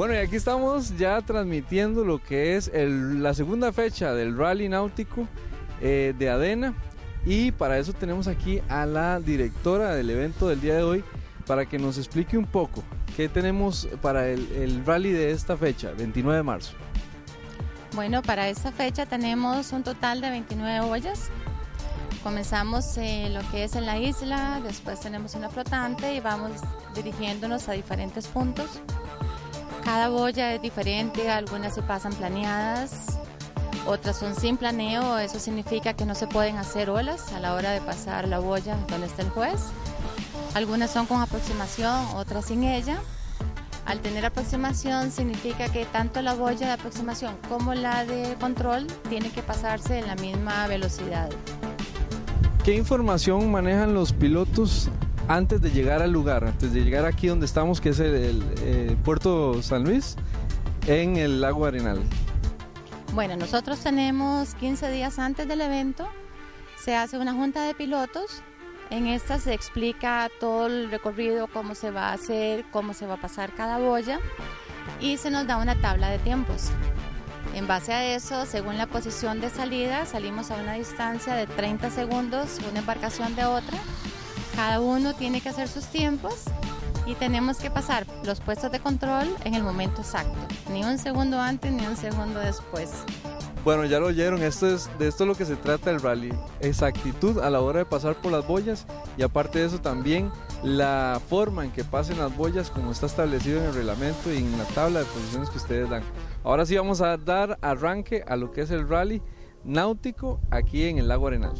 Bueno, y aquí estamos ya transmitiendo lo que es la segunda fecha del Rally Náutico de Adena, y para eso tenemos aquí a la directora del evento del día de hoy para que nos explique un poco qué tenemos para el rally de esta fecha, 29 de marzo. Bueno, para esta fecha tenemos un total de 29 boyas. Comenzamos lo que es en la isla, después tenemos una flotante y vamos dirigiéndonos a diferentes puntos. Cada boya es diferente, algunas se pasan planeadas, otras son sin planeo. Eso significa que no se pueden hacer olas a la hora de pasar la boya donde está el juez. Algunas son con aproximación, otras sin ella. Al tener aproximación significa que tanto la boya de aproximación como la de control tiene que pasarse en la misma velocidad. ¿Qué información manejan los pilotos antes de llegar al lugar, antes de llegar aquí donde estamos, que es el Puerto San Luis, en el lago Arenal? Bueno, nosotros tenemos 15 días antes del evento, se hace una junta de pilotos. En esta se explica todo el recorrido, cómo se va a hacer, cómo se va a pasar cada boya, y se nos da una tabla de tiempos. En base a eso, según la posición de salida, salimos a una distancia de 30 segundos una embarcación de otra. Cada uno tiene que hacer sus tiempos y tenemos que pasar los puestos de control en el momento exacto, ni un segundo antes ni un segundo después. Bueno, ya lo oyeron, de esto es lo que se trata el rally, exactitud a la hora de pasar por las boyas, y aparte de eso también la forma en que pasen las boyas como está establecido en el reglamento y en la tabla de posiciones que ustedes dan. Ahora sí vamos a dar arranque a lo que es el rally náutico aquí en el lago Arenal.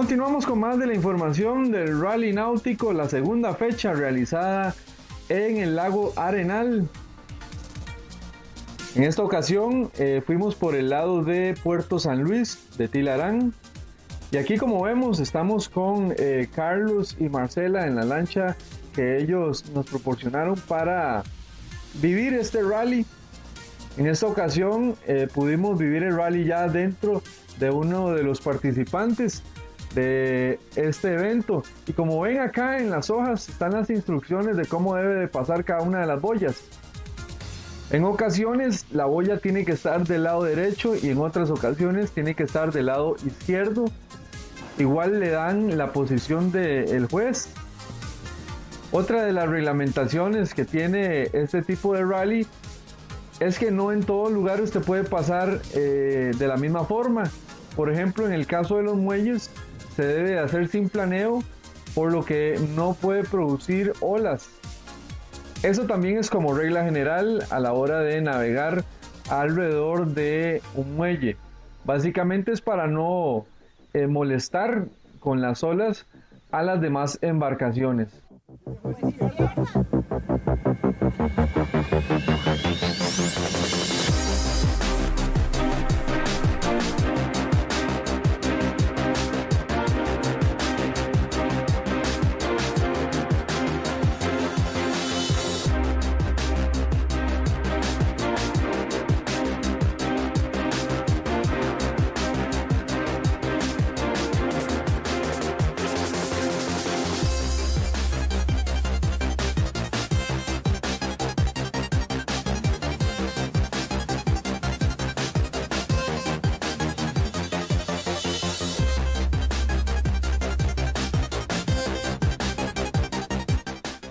Continuamos con más de la información del Rally Náutico, la segunda fecha realizada en el lago Arenal. En esta ocasión fuimos por el lado de Puerto San Luis, de Tilarán. Y aquí, como vemos, estamos con Carlos y Marcela en la lancha que ellos nos proporcionaron para vivir este rally. En esta ocasión pudimos vivir el rally ya dentro de uno de los participantes de este evento. Y como ven acá en las hojas están las instrucciones de cómo debe de pasar cada una de las boyas. En ocasiones la boya tiene que estar del lado derecho y en otras ocasiones tiene que estar del lado izquierdo. Igual le dan la posición del juez. Otra de las reglamentaciones que tiene este tipo de rally es que no en todo lugar usted puede pasar de la misma forma. Por ejemplo, en el caso de los muelles se debe hacer sin planeo, por lo que no puede producir olas. Eso también es como regla general a la hora de navegar alrededor de un muelle. Básicamente es para no molestar con las olas a las demás embarcaciones.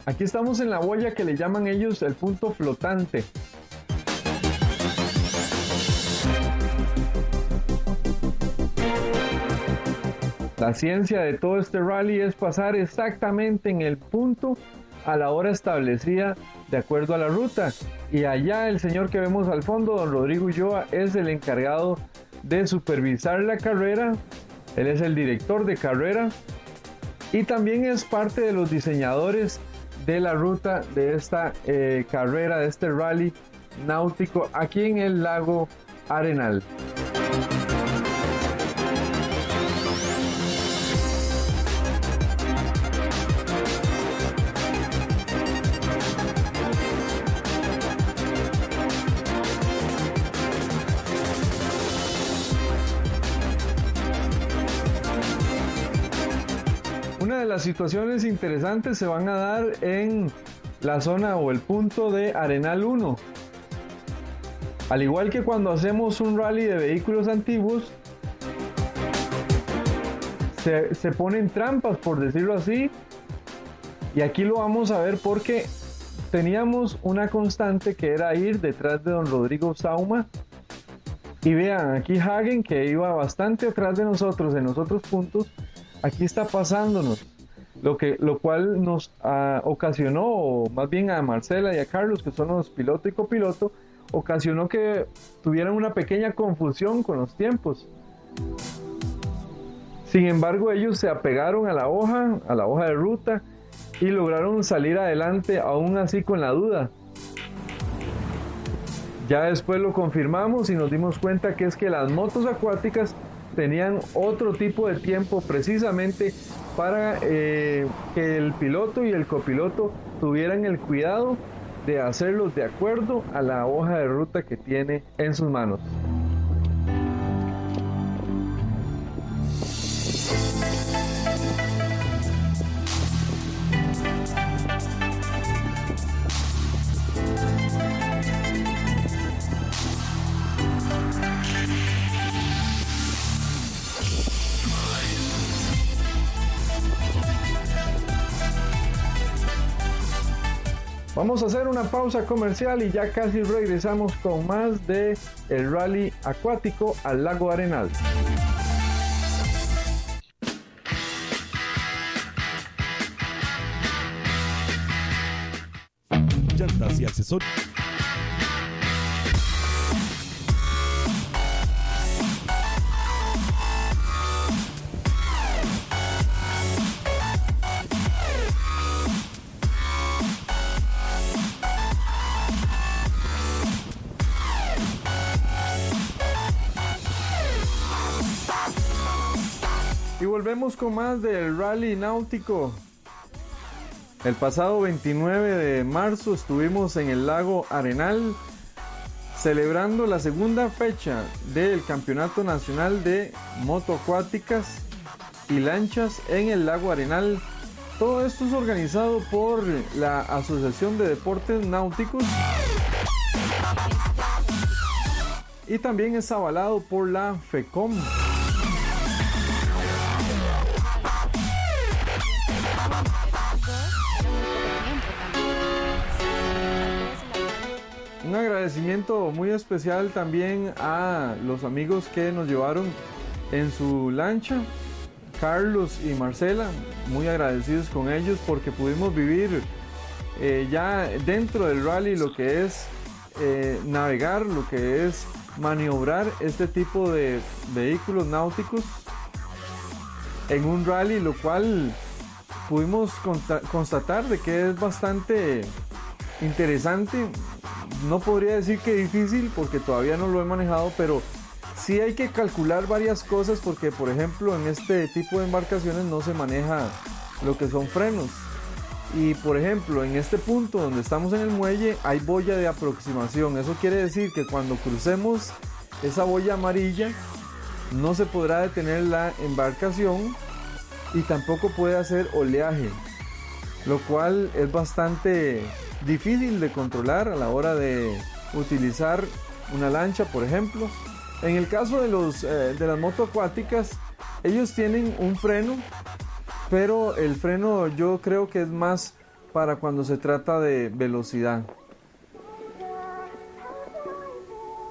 Aquí estamos en la boya que le llaman ellos el punto flotante. La ciencia de todo este rally es pasar exactamente en el punto a la hora establecida de acuerdo a la ruta. Y allá el señor que vemos al fondo, don Rodrigo Ulloa, es el encargado de supervisar la carrera. Él es el director de carrera y también es parte de los diseñadores de la ruta de esta carrera, de este rally náutico aquí en el lago Arenal. Una de las situaciones interesantes se van a dar en la zona o el punto de Arenal 1. Al igual que cuando hacemos un rally de vehículos antiguos, se ponen trampas, por decirlo así, y aquí lo vamos a ver porque teníamos una constante que era ir detrás de don Rodrigo Sauma. Y vean, aquí Hagen, que iba bastante atrás de nosotros en los otros puntos, aquí está pasándonos, lo cual nos ocasionó, o más bien a Marcela y a Carlos, que son los piloto y copiloto, ocasionó que tuvieran una pequeña confusión con los tiempos. Sin embargo, ellos se apegaron a la hoja de ruta, y lograron salir adelante aún así con la duda. Ya después lo confirmamos y nos dimos cuenta que es que las motos acuáticas tenían otro tipo de tiempo precisamente para que el piloto y el copiloto tuvieran el cuidado de hacerlos de acuerdo a la hoja de ruta que tiene en sus manos. Vamos a hacer una pausa comercial y ya casi regresamos con más de el rally acuático al lago Arenal. Llantas y accesorios. volvemos con más del Rally Náutico. El pasado 29 de marzo estuvimos en el lago Arenal celebrando la segunda fecha del Campeonato Nacional de Motoacuáticas y Lanchas en el lago Arenal. Todo esto es organizado por la Asociación de Deportes Náuticos y también es avalado por la FECOM. Un agradecimiento muy especial también a los amigos que nos llevaron en su lancha, Carlos y Marcela, muy agradecidos con ellos porque pudimos vivir ya dentro del rally lo que es navegar, lo que es maniobrar este tipo de vehículos náuticos en un rally, lo cual pudimos constatar de que es bastante interesante. No podría decir que difícil porque todavía no lo he manejado, pero sí hay que calcular varias cosas porque, por ejemplo, en este tipo de embarcaciones no se maneja lo que son frenos. Y, por ejemplo, en este punto donde estamos en el muelle hay boya de aproximación. Eso quiere decir que cuando crucemos esa boya amarilla no se podrá detener la embarcación y tampoco puede hacer oleaje, lo cual es bastante difícil de controlar a la hora de utilizar una lancha, por ejemplo. En el caso de las motoacuáticas, ellos tienen un freno, pero el freno yo creo que es más para cuando se trata de velocidad.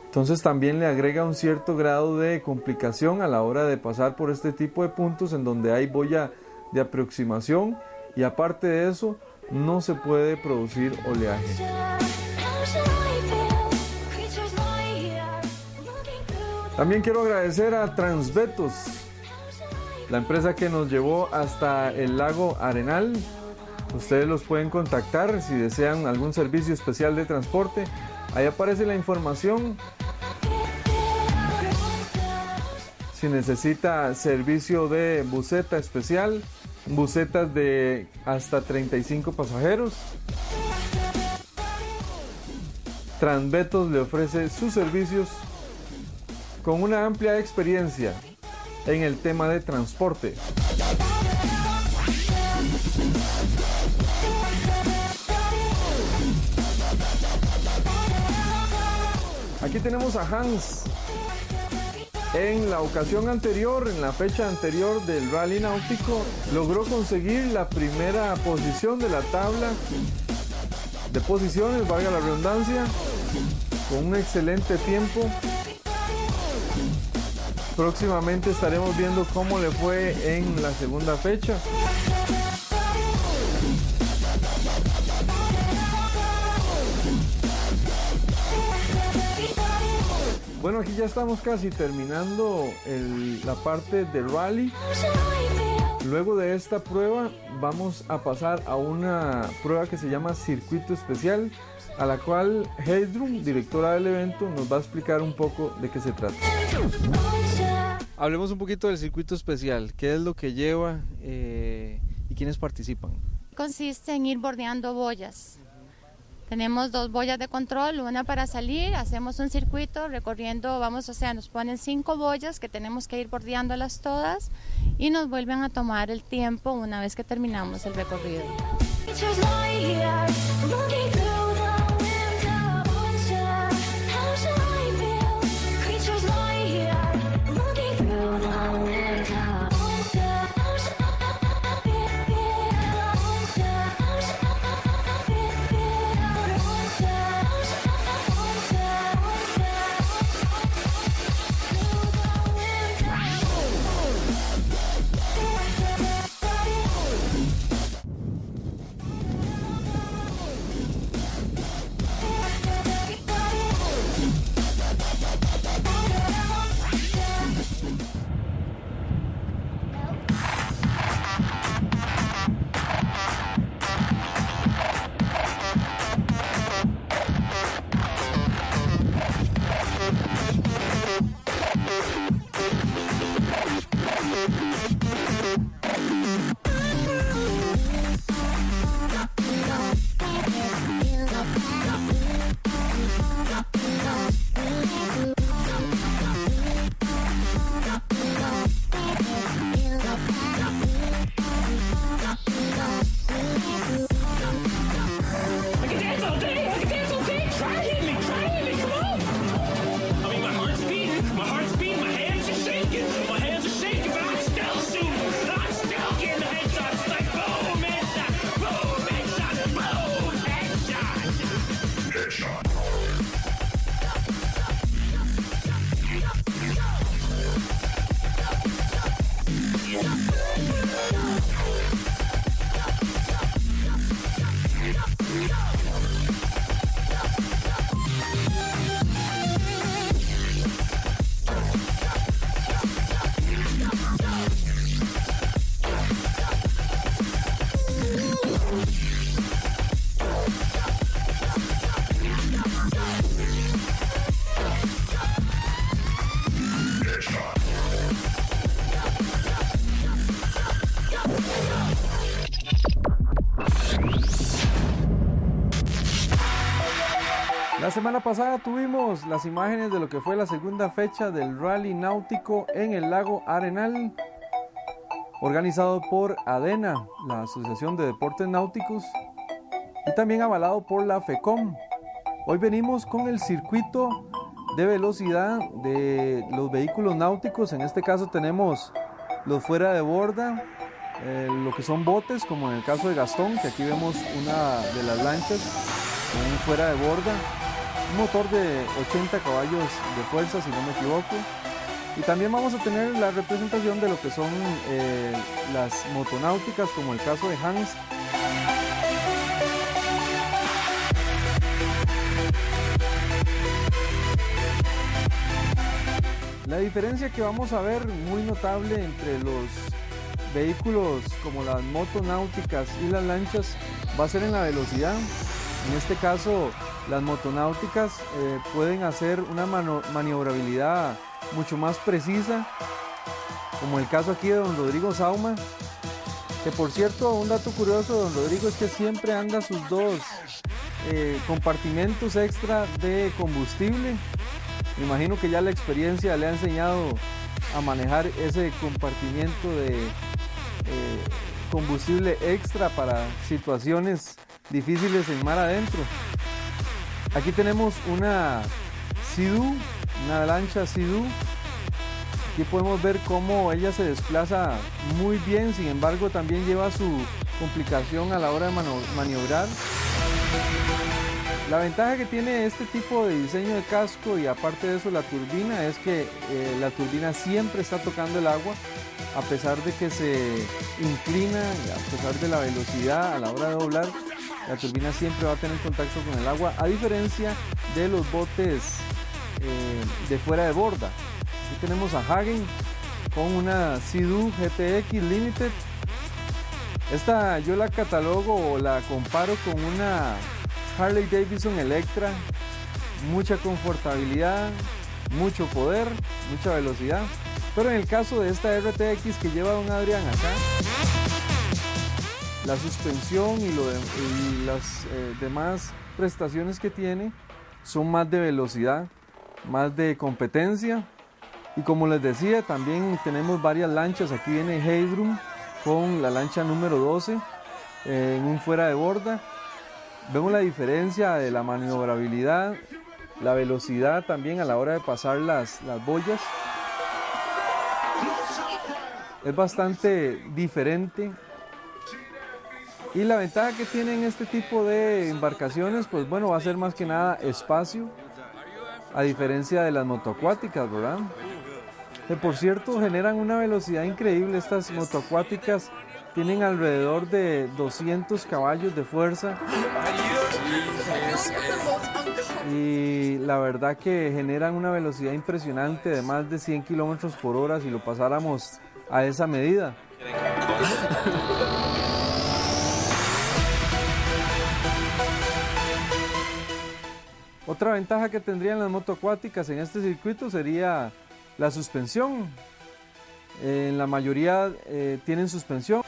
Entonces también le agrega un cierto grado de complicación a la hora de pasar por este tipo de puntos en donde hay boya de aproximación y aparte de eso no se puede producir oleaje. También quiero agradecer a Transvetos, la empresa que nos llevó hasta el lago Arenal. Ustedes los pueden contactar si desean algún servicio especial de transporte. Ahí aparece la información. Si necesita servicio de buseta especial, busetas de hasta 35 pasajeros, Transvetos le ofrece sus servicios con una amplia experiencia en el tema de transporte. Aquí tenemos a Hans. En la ocasión anterior, en la fecha anterior del Rally Náutico, logró conseguir la primera posición de la tabla de posiciones, valga la redundancia, con un excelente tiempo. Próximamente estaremos viendo cómo le fue en la segunda fecha. Bueno, aquí ya estamos casi terminando la parte del rally. Luego de esta prueba vamos a pasar a una prueba que se llama circuito especial, a la cual Heidrun, directora del evento, nos va a explicar un poco de qué se trata. Hablemos un poquito del circuito especial, qué es lo que lleva y quiénes participan. Consiste en ir bordeando boyas. Tenemos 2 boyas de control, una para salir, hacemos un circuito recorriendo, nos ponen 5 boyas que tenemos que ir bordeándolas todas y nos vuelven a tomar el tiempo una vez que terminamos el recorrido. La semana pasada tuvimos las imágenes de lo que fue la segunda fecha del Rally Náutico en el lago Arenal, organizado por ADENA, la Asociación de Deportes Náuticos, y también avalado por la FECOM. Hoy venimos con el circuito de velocidad de los vehículos náuticos. En este caso tenemos los fuera de borda, lo que son botes, como en el caso de Gastón, que aquí vemos una de las lanchas con un fuera de borda, un motor de 80 caballos de fuerza, si no me equivoco. Y también vamos a tener la representación de lo que son las motonáuticas, como el caso de Hans. La diferencia que vamos a ver muy notable entre los vehículos como las motonáuticas y las lanchas va a ser en la velocidad. En este caso, las motonáuticas pueden hacer una maniobrabilidad mucho más precisa, como el caso aquí de don Rodrigo Sauma, que por cierto, un dato curioso de don Rodrigo es que siempre anda sus dos compartimentos extra de combustible. Me imagino que ya la experiencia le ha enseñado a manejar ese compartimiento de combustible extra para situaciones difíciles en mar adentro. Aquí tenemos una Sea-Doo, una lancha Sea-Doo. Aquí podemos ver cómo ella se desplaza muy bien, sin embargo también lleva su complicación a la hora de maniobrar. La ventaja que tiene este tipo de diseño de casco, y aparte de eso la turbina, es que la turbina siempre está tocando el agua, a pesar de que se inclina, a pesar de la velocidad a la hora de doblar, la turbina siempre va a tener contacto con el agua, a diferencia de los botes de fuera de borda. Aquí tenemos a Hagen con una Sea-Doo GTX Limited. Esta yo la catalogo o la comparo con una Harley Davidson Electra. Mucha confortabilidad, mucho poder, mucha velocidad. Pero en el caso de esta RTX que lleva don Adrián acá, la suspensión y las demás prestaciones que tiene son más de velocidad, más de competencia. Y como les decía, también tenemos varias lanchas. Aquí viene Heidrun con la lancha número 12 en un fuera de borda. Vemos la diferencia de la maniobrabilidad, la velocidad también a la hora de pasar las boyas. Es bastante diferente. Y la ventaja que tienen este tipo de embarcaciones, pues bueno, va a ser más que nada espacio, a diferencia de las motoacuáticas, ¿verdad? Que por cierto generan una velocidad increíble. Estas motoacuáticas tienen alrededor de 200 caballos de fuerza. Y la verdad que generan una velocidad impresionante de más de 100 kilómetros por hora si lo pasáramos a esa medida. Otra ventaja que tendrían las motoacuáticas en este circuito sería la suspensión. En la mayoría tienen suspensión.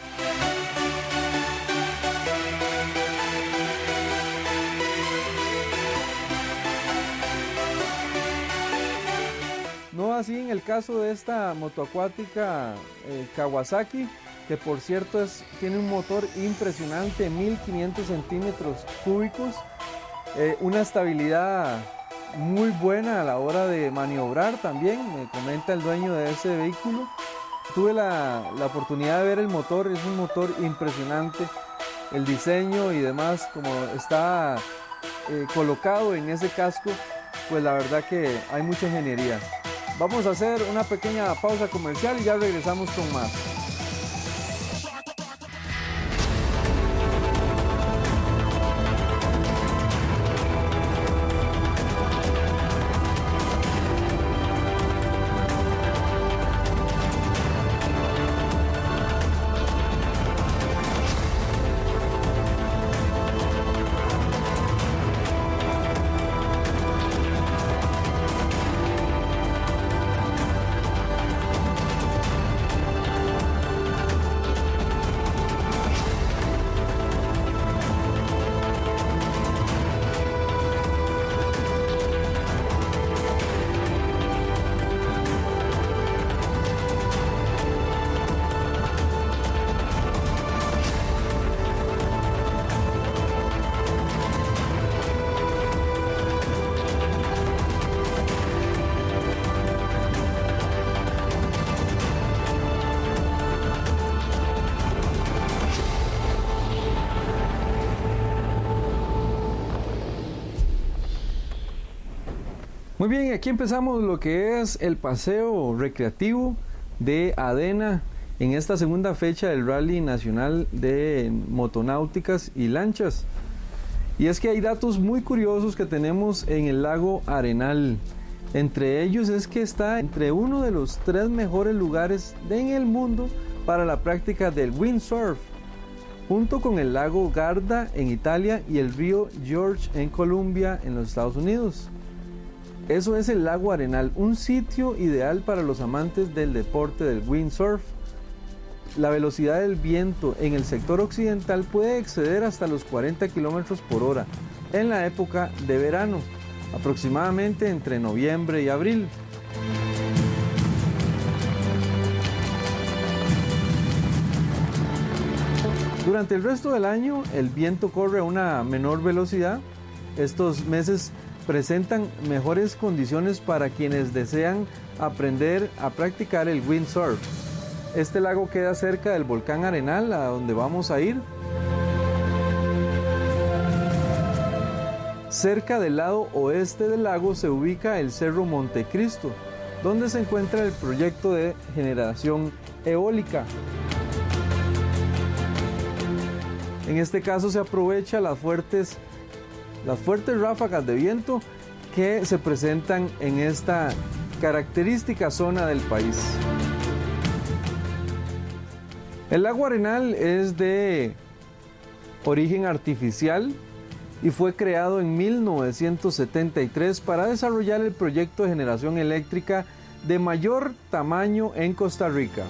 No así en el caso de esta motoacuática Kawasaki, que por cierto tiene un motor impresionante, 1500 centímetros cúbicos, una estabilidad muy buena a la hora de maniobrar también, me comenta el dueño de ese vehículo. Tuve la oportunidad de ver el motor, es un motor impresionante, el diseño y demás, como está colocado en ese casco, pues la verdad que hay mucha ingeniería. Vamos a hacer una pequeña pausa comercial y ya regresamos con más. Muy bien, aquí empezamos lo que es el paseo recreativo de ADENA en esta segunda fecha del Rally Nacional de Motonáuticas y Lanchas. Y es que hay datos muy curiosos que tenemos en el lago Arenal. Entre ellos es que está entre uno de los 3 mejores lugares en el mundo para la práctica del windsurf, junto con el lago Garda en Italia y el río George en Columbia en los Estados Unidos. Eso es el lago Arenal, un sitio ideal para los amantes del deporte del windsurf. La velocidad del viento en el sector occidental puede exceder hasta los 40 km por hora en la época de verano, aproximadamente entre noviembre y abril. Durante el resto del año el viento corre a una menor velocidad. Estos meses presentan mejores condiciones para quienes desean aprender a practicar el windsurf. Este lago queda cerca del volcán Arenal, a donde vamos a ir. Cerca del lado oeste del lago se ubica el Cerro Montecristo, donde se encuentra el proyecto de generación eólica. En este caso se aprovecha las fuertes ráfagas de viento que se presentan en esta característica zona del país. El lago Arenal es de origen artificial y fue creado en 1973 para desarrollar el proyecto de generación eléctrica de mayor tamaño en Costa Rica.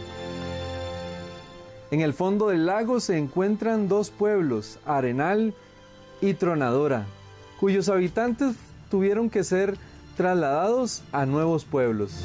En el fondo del lago se encuentran 2 pueblos, Arenal y Tronadora, cuyos habitantes tuvieron que ser trasladados a nuevos pueblos.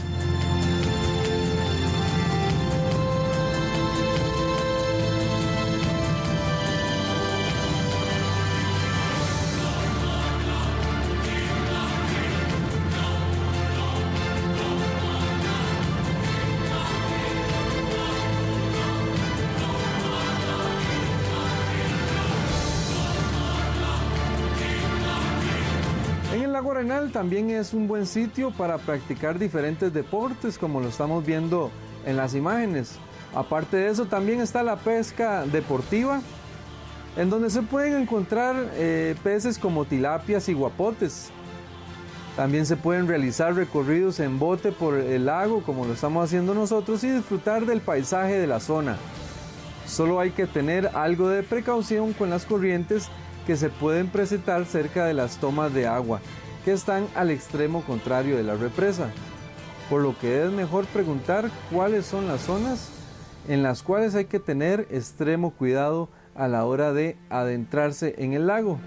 El lago Arenal también es un buen sitio para practicar diferentes deportes, como lo estamos viendo en las imágenes. Aparte de eso, también está la pesca deportiva, en donde se pueden encontrar peces como tilapias y guapotes. También se pueden realizar recorridos en bote por el lago, como lo estamos haciendo nosotros, y disfrutar del paisaje de la zona. Solo hay que tener algo de precaución con las corrientes que se pueden presentar cerca de las tomas de agua, que están al extremo contrario de la represa, por lo que es mejor preguntar cuáles son las zonas en las cuales hay que tener extremo cuidado a la hora de adentrarse en el lago.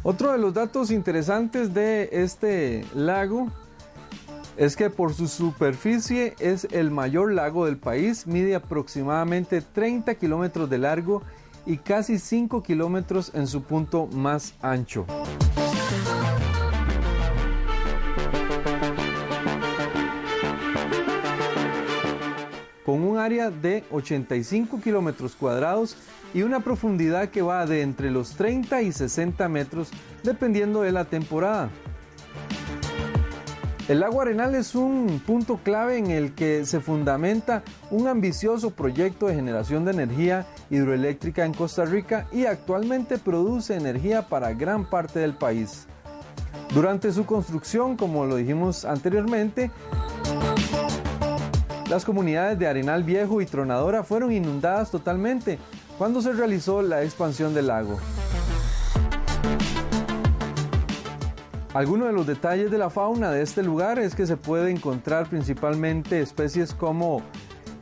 Otro de los datos interesantes de este lago es que por su superficie es el mayor lago del país, mide aproximadamente 30 kilómetros de largo y casi 5 kilómetros en su punto más ancho. Con un área de 85 kilómetros cuadrados y una profundidad que va de entre los 30 y 60 metros dependiendo de la temporada. El lago Arenal es un punto clave en el que se fundamenta un ambicioso proyecto de generación de energía hidroeléctrica en Costa Rica y actualmente produce energía para gran parte del país. Durante su construcción, como lo dijimos anteriormente, las comunidades de Arenal Viejo y Tronadora fueron inundadas totalmente cuando se realizó la expansión del lago. Algunos de los detalles de la fauna de este lugar es que se puede encontrar principalmente especies como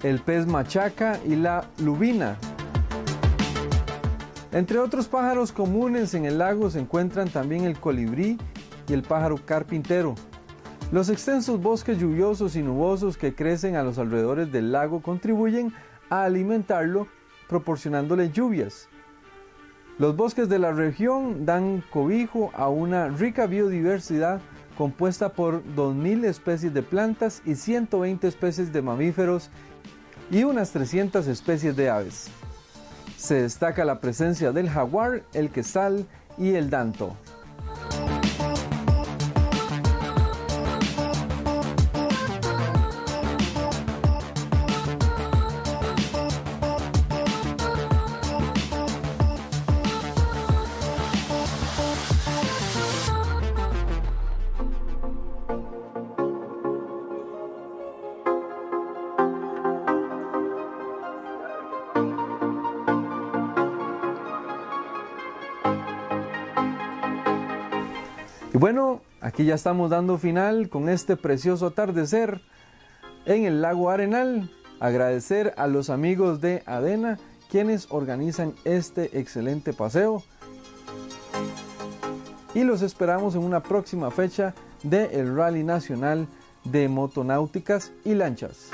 el pez machaca y la lubina. Entre otros pájaros comunes en el lago se encuentran también el colibrí y el pájaro carpintero. Los extensos bosques lluviosos y nubosos que crecen a los alrededores del lago contribuyen a alimentarlo, proporcionándole lluvias. Los bosques de la región dan cobijo a una rica biodiversidad compuesta por 2.000 especies de plantas y 120 especies de mamíferos y unas 300 especies de aves. Se destaca la presencia del jaguar, el quetzal y el danto. Y bueno, aquí ya estamos dando final con este precioso atardecer en el lago Arenal. Agradecer a los amigos de ADENA quienes organizan este excelente paseo. Y los esperamos en una próxima fecha del Rally Nacional de Motonáuticas y Lanchas.